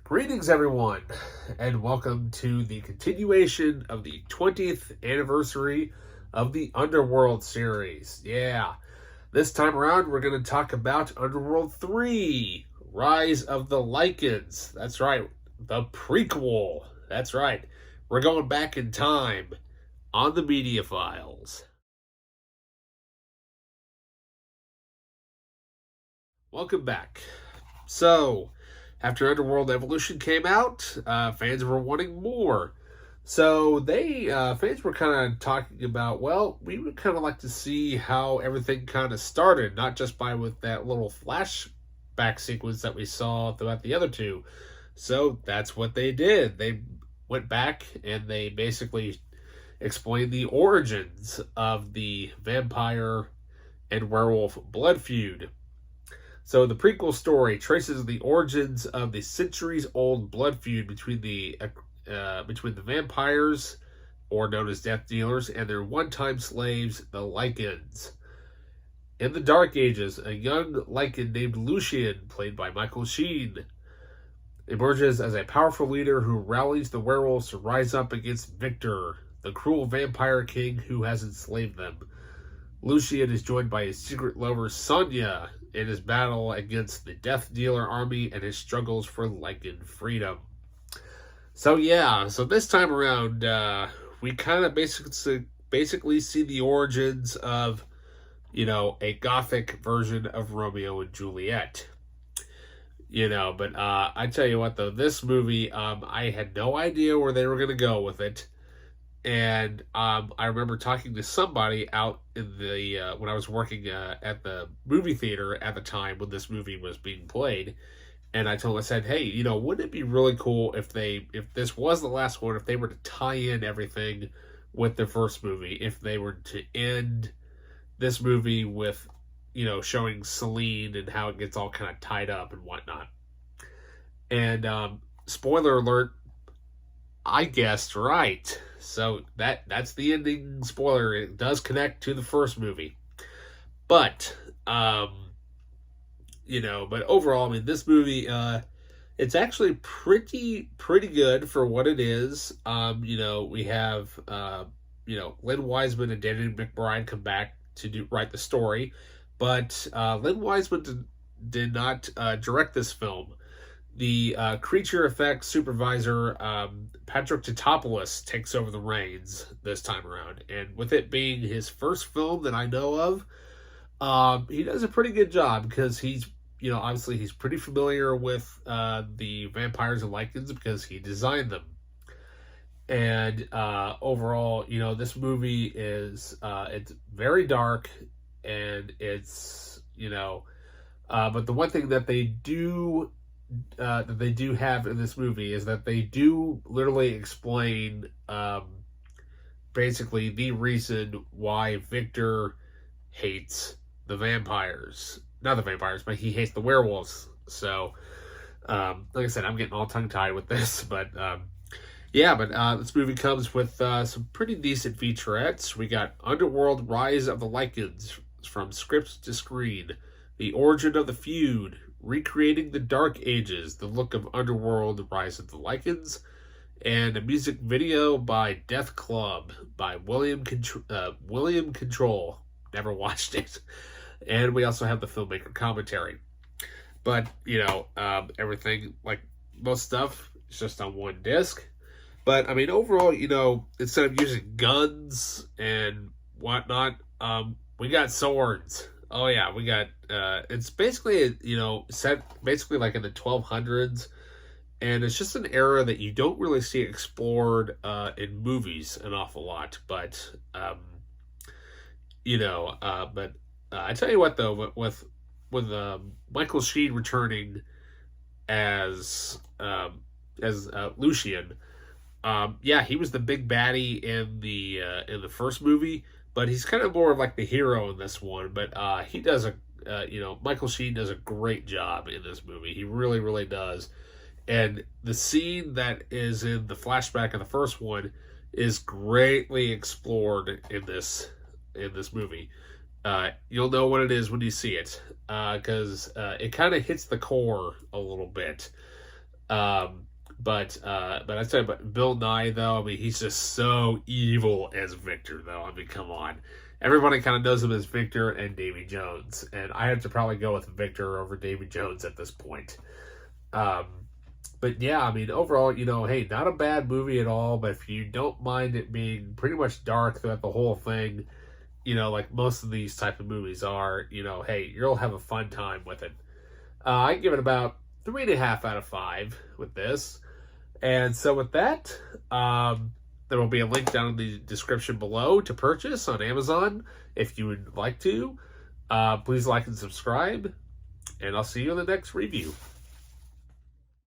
Greetings, everyone, and welcome to the continuation of the 20th anniversary of the Underworld series. Yeah, this time around, we're going to talk about Underworld 3, Rise of the Lycans. That's right, the prequel. That's right, we're going back in time on the media files. Welcome back. So, after Underworld Evolution came out, fans were wanting more. So fans were kind of talking about, well, we would kind of like to see how everything kind of started, not just by with that little flashback sequence that we saw throughout the other two. So that's what they did. They went back and they basically explained the origins of the vampire and werewolf blood feud. So the prequel story traces the origins of the centuries-old blood feud between the vampires, or known as Death Dealers, and their one-time slaves, the Lycans. In the Dark Ages, a young Lycan named Lucian, played by Michael Sheen, emerges as a powerful leader who rallies the werewolves to rise up against Victor, the cruel vampire king who has enslaved them. Lucian is joined by his secret lover Sonia in his battle against the Death Dealer army and his struggles for Lycan freedom. So this time around, we kind of basically see the origins of, a gothic version of Romeo and Juliet. But I tell you what, though, this movie, I had no idea where they were going to go with it. And I remember talking to somebody out in the when I was working at the movie theater at the time when this movie was being played, and I told him, I said, "Hey, wouldn't it be really cool if this was the last one, if they were to tie in everything with the first movie, if they were to end this movie with, showing Celine and how it gets all kind of tied up and whatnot." And spoiler alert, I guessed right. So that's the ending spoiler. It does connect to the first movie. But but overall, I mean, this movie, it's actually pretty good for what it is. We have Lynn Wiseman and Danny McBride come back to write the story, but Lynn Wiseman did not direct this film. The creature effects supervisor, Patrick Tatopoulos, takes over the reins this time around. And with it being his first film that I know of, he does a pretty good job because he's, obviously he's pretty familiar with the vampires and Lycans because he designed them. And overall, this movie is, it's very dark and it's, but the one thing that they do have in this movie is that they do literally explain basically the reason why Victor hates the vampires. Not the vampires, but he hates the werewolves. So, like I said, I'm getting all tongue-tied with this, but this movie comes with some pretty decent featurettes. We got Underworld, Rise of the Lycans, from script to screen, the origin of the feud, recreating the Dark Ages, the look of Underworld, Rise of the Lycans, and a music video by Death Club by William Control. Never watched it. And we also have the filmmaker commentary. But, everything, like most stuff, is just on one disc. But, I mean, overall, instead of using guns and whatnot, we got swords. Oh yeah, we got it's basically set basically like in the 1200s, and it's just an era that you don't really see explored in movies an awful lot. But I tell you what though, with Michael Sheen returning as Lucian, he was the big baddie in the first movie. But he's kind of more of like the hero in this one. But he does Michael Sheen does a great job in this movie. He really, really does. And the scene that is in the flashback of the first one is greatly explored in this movie. You'll know what it is when you see it, because it kind of hits the core a little bit. But I tell you, but Bill Nye though, I mean, he's just so evil as Victor though. I mean, come on, everybody kind of knows him as Victor and Davy Jones, and I have to probably go with Victor over Davy Jones at this point. Um, but yeah, I mean, overall, hey, not a bad movie at all. But if you don't mind it being pretty much dark throughout the whole thing, like most of these type of movies are, hey, you'll have a fun time with it. I give it about 3.5 out of 5 with this. And so with that, there will be a link down in the description below to purchase on Amazon if you would like to. Please like and subscribe, and I'll see you in the next review.